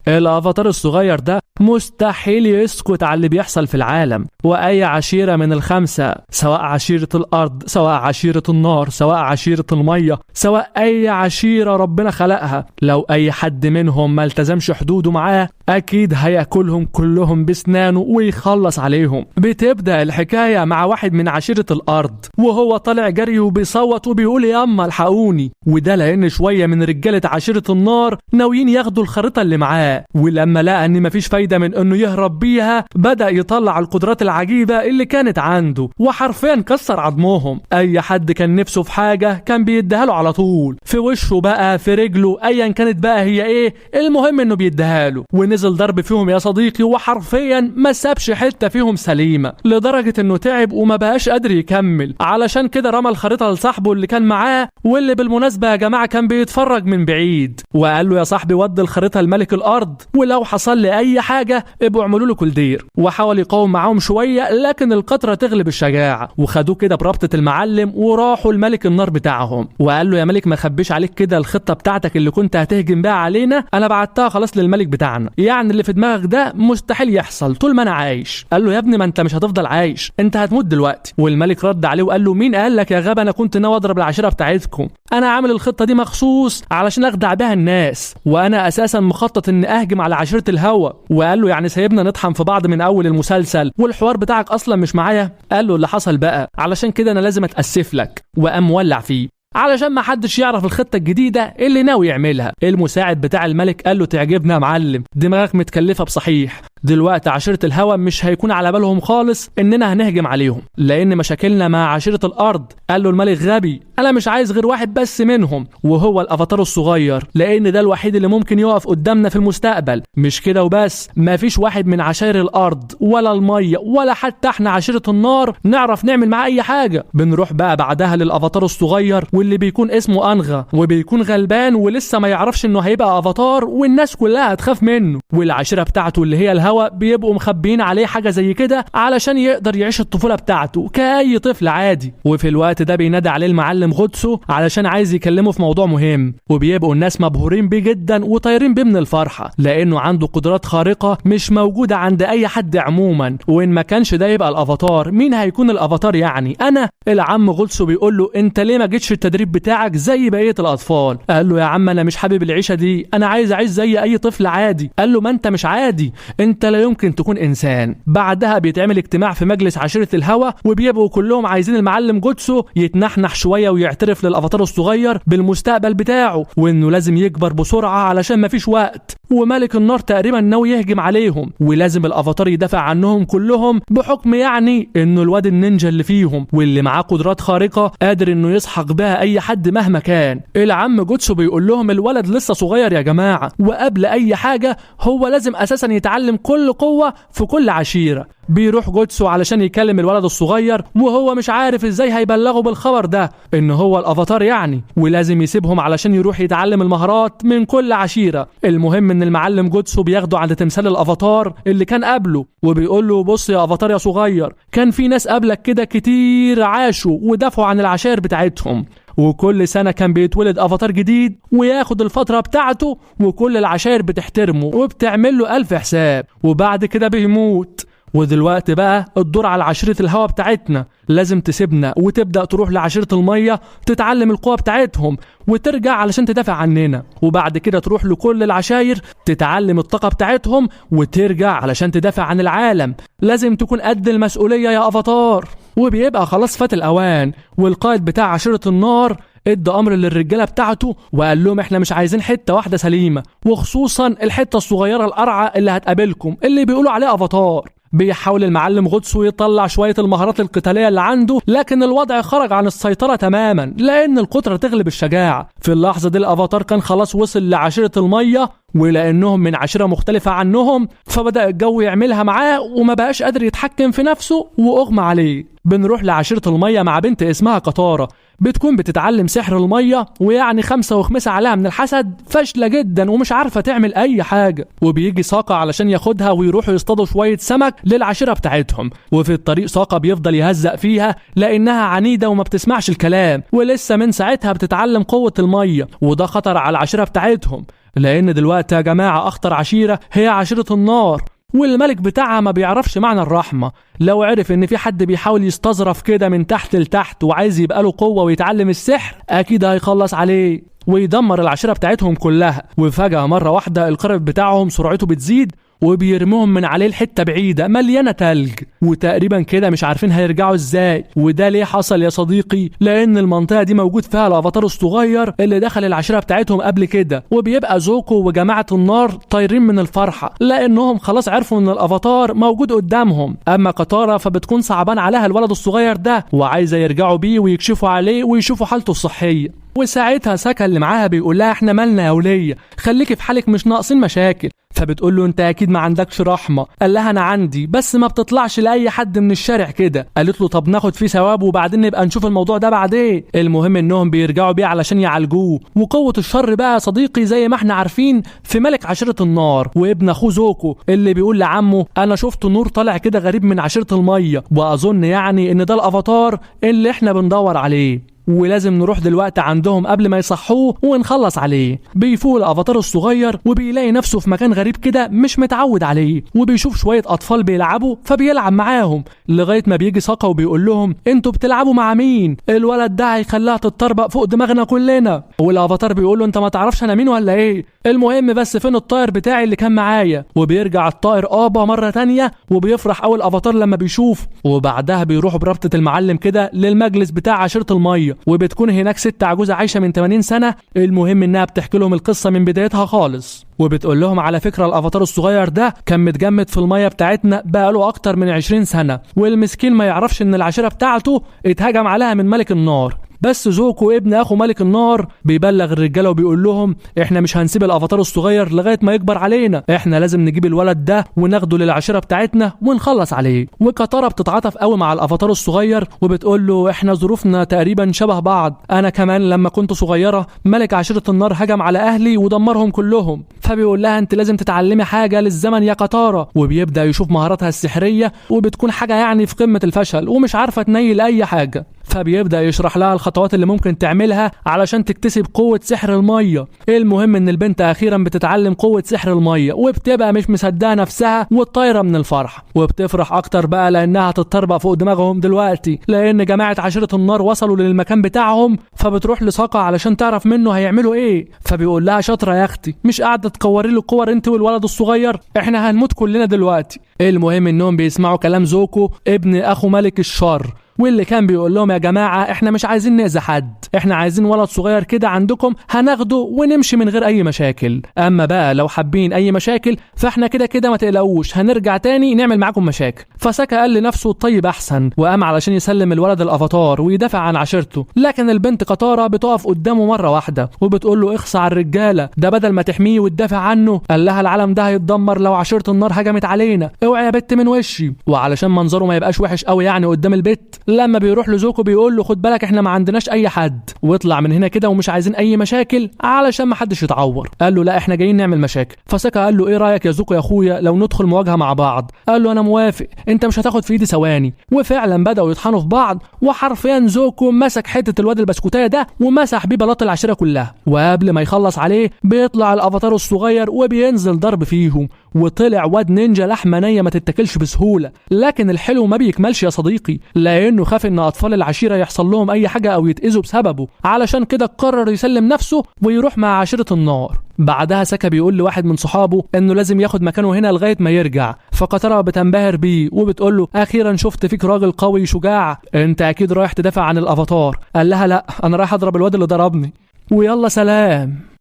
الافاتار الصغير ده مستحيل يسكت على اللي بيحصل في العالم، واي عشيرة من الخمسة، سواء عشيرة الارض، سواء عشيرة النار، سواء عشيرة المية، سواء اي عشيرة ربنا خلقها، لو اي حد منهم ما التزمش حدوده معاه اكيد هياكلهم كلهم بسنانه ويخلص عليهم. بتبدأ الحكاية مع واحد من عشيرة الارض وهو طالع جري وبيصوت وبيقول ياما الحقوني، وده لان شوية من رجالة عشيرة النار ناويين ياخدوا الخريطة اللي معاه، ولما لقى ان مفيش فايدة من انه يهرب بيها بدأ يطلع القدرات العجيبة اللي كانت عنده، وحرفيا كسر عظمهم. اي حد كان نفسه في حاجة كان بيديها له على طول، في وشه بقى، في رجله، ايا كانت بقى هي ايه، المهم انه بيديها له. ونزل ضرب فيهم يا صديقي، وحرفيا ما سابش حتة فيهم سليمة، لدرجة انه تعب وما بقاش قادر يكمل. علشان كده رمى الخريطة لصاحبه اللي كان معاه، واللي بالمناسبة يا جماعة كان بيتفرج من بعيد، وقال له يا صاحبي ودي الخريطة لملك الارض، ولو حصل لي اي حاجة ابقوا اعملوا له كولدير. وحاول يقاوم معاهم شوية لكن القطرة تغلب الشجاعة، وخدوه كده بربطة المعلم وراحوا لملك النار بتاعهم، وقال له يا ملك ما خبيش عليك كده الخطة بتاعتك اللي كنت هتهجم بيها علينا، انا بعتها خلاص للملك بتاعنا، يعني اللي في دماغك ده مستحيل يحصل طول ما انا عايش. قال له يا ابني ما انت مش هتفضل عايش، انت هتموت دلوقتي. والملك رد عليه وقال له مين قال لك يا غبي انا كنت ناوي اضرب العشيرة بتاعتكم، انا عامل الخطة دي مخصوص علشان اخدع بها الناس، وانا اساسا مخطط ان اهجم على عشيرة الهوا. وقال له يعني سايبنا نطحن في بعض من اول المسلسل والحوار بتاعك اصلا مش معايا؟ قال له اللي حصل بقى علشان كده انا لازم اتاسف لك، وقام مولع فيه علشان ما حدش يعرف الخطة الجديدة اللي ناوي يعملها. المساعد بتاع الملك قال له تعجبنا يا معلم، دماغك متكلفة بصحيح، دلوقتي عشيرة الهوا مش هيكون على بالهم خالص اننا هنهجم عليهم لان مشاكلنا مع عشيرة الارض. قال له الملك غبي، انا مش عايز غير واحد بس منهم وهو الافاتار الصغير، لان ده الوحيد اللي ممكن يقف قدامنا في المستقبل. مش كده وبس، مفيش واحد من عشائر الارض ولا المية ولا حتى احنا عشيرة النار نعرف نعمل معاه اي حاجة. بنروح بقى بعدها للافاتار الصغير واللي بيكون اسمه انغا، وبيكون غلبان ولسه ما يعرفش انه هيبقى افاتار والناس كلها هتخاف منه، والعشيرة بتاعته اللي هي الهوا بيبقوا مخبيين عليه حاجة زي كده علشان يقدر يعيش الطفولة بتاعته كأي طفل عادي. وفي الوقت ده بينادى عليه المعلم غوتسو علشان عايز يكلمه في موضوع مهم، وبيبقوا الناس مبهورين بيه جدا وطايرين بيه من الفرحة لانه عنده قدرات خارقة مش موجودة عند اي حد عموما، وان ما كانش ده يبقى الافاتار مين هيكون الافاتار؟ يعني انا. العم غوتسو بيقول له انت ليه ما جيتش التدريب بتاعك زي بقية الاطفال؟ قال له يا عم انا مش حابب العيشة دي، انا عايز اعيش زي اي طفل عادي. قال له ما انت مش عادي، انت لا يمكن تكون انسان. بعدها بيتعمل اجتماع في مجلس عشيرة الهوا، وبيبقوا كلهم عايزين المعلم غوتسو يتنحنح شوية ويعترف للافاتار الصغير بالمستقبل بتاعه وانه لازم يكبر بسرعة علشان مفيش وقت، وملك النار تقريبا ناوي يهجم عليهم ولازم الافاتار يدافع عنهم كلهم، بحكم يعني انه الواد النينجا اللي فيهم واللي معاه قدرات خارقة قادر انه يسحق بها اي حد مهما كان. العم غوتسو بيقول لهم الولد لسه صغير يا جماعة، وقبل اي حاجة هو لازم اساسا يتعلم كل قوة في كل عشيرة. بيروح غوتسو علشان يكلم الولد الصغير وهو مش عارف ازاي هيبلغه بالخبر ده ان هو الافاتار يعني، ولازم يسيبهم علشان يروح يتعلم المهارات من كل عشيرة. المهم ان المعلم غوتسو بياخده عند تمثال الافاتار اللي كان قبله وبيقول له بص يا افاتار يا صغير، كان في ناس قبلك كده كتير عاشوا ودافعوا عن العشائر بتاعتهم، وكل سنة كان بيتولد افاتار جديد وياخد الفترة بتاعته وكل العشائر بتحترمه وبتعمل له 1000 حساب، وبعد كده بيموت. ودلوقتي بقى الدور على عشيرة الهوا بتاعتنا، لازم تسيبنا وتبدأ تروح لعشيرة المية تتعلم القوة بتاعتهم وترجع علشان تدافع عننا، وبعد كده تروح لكل العشاير تتعلم الطاقة بتاعتهم وترجع علشان تدافع عن العالم. لازم تكون قد المسؤولية يا افاتار. وبيبقى خلاص فات الأوان، والقائد بتاع عشيرة النار ادى امر للرجاله بتاعته وقال لهم احنا مش عايزين حته واحده سليمه، وخصوصا الحته الصغيره القرعه اللي هتقابلكم اللي بيقولوا عليه افاتار. بيحاول المعلم غوتسو يطلع شويه المهارات القتاليه اللي عنده، لكن الوضع خرج عن السيطره تماما لان القدره تغلب الشجاعه. في اللحظه دي الافاتار كان خلاص وصل لعشيره الميه، ولانهم من عشيره مختلفه عنهم فبدا الجو يعملها معاه وما بقاش قادر يتحكم في نفسه واغمى عليه. بنروح لعشيره الميه مع بنت اسمها قطاره، بتكون بتتعلم سحر الميه ويعني 5 وخمسة عليها من الحسد، فاشله جدا ومش عارفه تعمل اي حاجه. وبيجي ساقا علشان ياخدها ويروحوا يصطادوا شويه سمك للعشيره بتاعتهم، وفي الطريق ساقا بيفضل يهزق فيها لانها عنيده وما بتسمعش الكلام ولسه من ساعتها بتتعلم قوه الميه، وده خطر على العشيره بتاعتهم. لان دلوقتي يا جماعة اخطر عشيرة هي عشيرة النار، والملك بتاعها ما بيعرفش معنى الرحمة. لو عرف ان في حد بيحاول يستظرف كده من تحت لتحت وعايز يبقى له قوة ويتعلم السحر، اكيد هيخلص عليه ويدمر العشيرة بتاعتهم كلها. وفجأة مرة واحدة القارب بتاعهم سرعته بتزيد وبيرموهم من عليه لحتة بعيدة مليانة تلج، وتقريبا كده مش عارفين هيرجعوا ازاي. وده ليه حصل يا صديقي؟ لان المنطقة دي موجود فيها الافاتار الصغير اللي دخل العشيرة بتاعتهم قبل كده، وبيبقى زوكو وجماعة النار طايرين من الفرحة لانهم خلاص عرفوا ان الافاتار موجود قدامهم. اما كاتارا فبتكون صعبان عليها الولد الصغير ده وعايزة يرجعوا بيه ويكشفوا عليه ويشوفوا حالته الصحية. وساعتها ساكا اللي معاها بيقول لها احنا مالنا يا ولية، خليكي في حالك مش ناقصين مشاكل. فبتقول له انت اكيد ما عندكش رحمة. قال لها انا عندي بس ما بتطلعش لاي حد من الشارع كده. قالت له طب ناخد فيه ثواب وبعدين نبقى نشوف الموضوع ده بعدين. المهم انهم بيرجعوا بيه علشان يعالجوه. وقوة الشر بقى يا صديقي زي ما احنا عارفين في ملك عشيرة النار وابن اخوه زوكو اللي بيقول لعمه انا شفت نور طالع كده غريب من عشيرة المية، واظن يعني ان ده الافاتار اللي احنا بندور عليه، ولازم نروح دلوقتي عندهم قبل ما يصحوه ونخلص عليه. بيفوق الافاتار الصغير وبيلاقي نفسه في مكان غريب كده مش متعود عليه، وبيشوف شوية اطفال بيلعبوا فبيلعب معاهم لغاية ما بيجي ساكا وبيقول لهم انتوا بتلعبوا مع مين؟ الولد ده هيخليها تتطربق فوق دماغنا كلنا. والافاتار بيقول له انت ما تعرفش انا مين ولا ايه؟ المهم بس فين الطائر بتاعي اللي كان معايا؟ وبيرجع الطائر مرة تانية وبيفرح قوي الافاتار لما بيشوف. وبعدها بيروحوا بربطة المعلم كده للمجلس بتاع عشيرة المية، وبتكون هناك ست عجوزة عايشة من 80 سنة. المهم انها بتحكي لهم القصة من بدايتها خالص، وبتقول لهم على فكرة الافاتار الصغير ده كان متجمد في المية بتاعتنا بقاله اكتر من 20 سنة، والمسكين ما يعرفش ان العشيرة بتاعته اتهجم عليها من ملك النار. بس زوكو ابن اخو ملك النار بيبلغ الرجاله وبيقول لهم احنا مش هنسيب الافاتار الصغير لغايه ما يكبر علينا، احنا لازم نجيب الولد ده وناخده للعشيره بتاعتنا ونخلص عليه. وكاتارا بتتعاطف قوي مع الافاتار الصغير وبتقول له احنا ظروفنا تقريبا شبه بعض، انا كمان لما كنت صغيره ملك عشيره النار هجم على اهلي ودمرهم كلهم. فبيقول لها انت لازم تتعلمي حاجه للزمن يا كاتارا، وبيبدا يشوف مهاراتها السحريه وبتكون حاجه يعني في قمه الفشل ومش عارفه تنيل اي حاجه. فبيبدأ يشرح لها الخطوات اللي ممكن تعملها علشان تكتسب قوة سحر المية. المهم ان البنت اخيرا بتتعلم قوة سحر المية وبتبقى مش مصدقة نفسها والطايرة من الفرح، وبتفرح اكتر بقى لانها تتطربق فوق دماغهم دلوقتي لان جماعة عشيرة النار وصلوا للمكان بتاعهم. فبتروح لساكا علشان تعرف منه هيعملوا ايه. فبيقول لها شاطرة يا اختي، مش قاعدة تكوري له الكور انت والولد الصغير، احنا هنموت كلنا دلوقتي. المهم انهم بيسمعوا كلام زوكو ابن اخو ملك الشر، واللي كان بيقول لهم يا جماعة احنا مش عايزين نأذي حد، احنا عايزين ولد صغير كده عندكم هناخده ونمشي من غير اي مشاكل. اما بقى لو حابين اي مشاكل فاحنا كده كده ما تقلقوش هنرجع تاني نعمل معاكم مشاكل. فساكا قال لنفسه الطيب احسن وقام علشان يسلم الولد الافاتار ويدافع عن عشيرته. لكن البنت كاتارا بتقف قدامه مرة واحدة وبتقول له اخصى على الرجالة ده، بدل ما تحميه وتدافع عنه. قال لها العالم ده هيتدمر لو عشيرة النار هجمت علينا، اوعي يا بت من وشي. وعلشان منظره ما يبقاش وحش قوي يعني قدام البت، لما بيروح لزوكو بيقول له خد بالك احنا ما عندناش اي حد واطلع من هنا كده ومش عايزين اي مشاكل علشان ما حدش يتعور. قال له لا احنا جايين نعمل مشاكل. فساكا قال له ايه رايك يا زوكو يا اخويا لو ندخل مواجهه مع بعض؟ قال له انا موافق، انت مش هتاخد في ايدي ثواني. وفعلا بداوا يطحنوا في بعض، وحرفيا زوكو مسك حته الواد البسكوتايه ده ومسح بيه بلاط العشيره كلها. وقبل ما يخلص عليه بيطلع الافاتار الصغير وبينزل ضرب فيهم، وطلع واد نينجا لحمه نيه ما تتاكلش بسهوله. لكن الحلو ما بيكملش يا صديقي، لانه خاف ان اطفال العشيره يحصل لهم اي حاجه او يتاذوا بسببه، علشان كده قرر يسلم نفسه ويروح مع عشيره النار. بعدها ساكا بيقول لواحد من صحابه انه لازم ياخد مكانه هنا لغايه ما يرجع. فكاتارا بتنبهر بيه وبتقول له اخيرا شفت فيك راجل قوي شجاع، انت اكيد رايح تدافع عن الافاتار. قال لها لا انا رايح اضرب الواد اللي ضربني، ويلا سلام.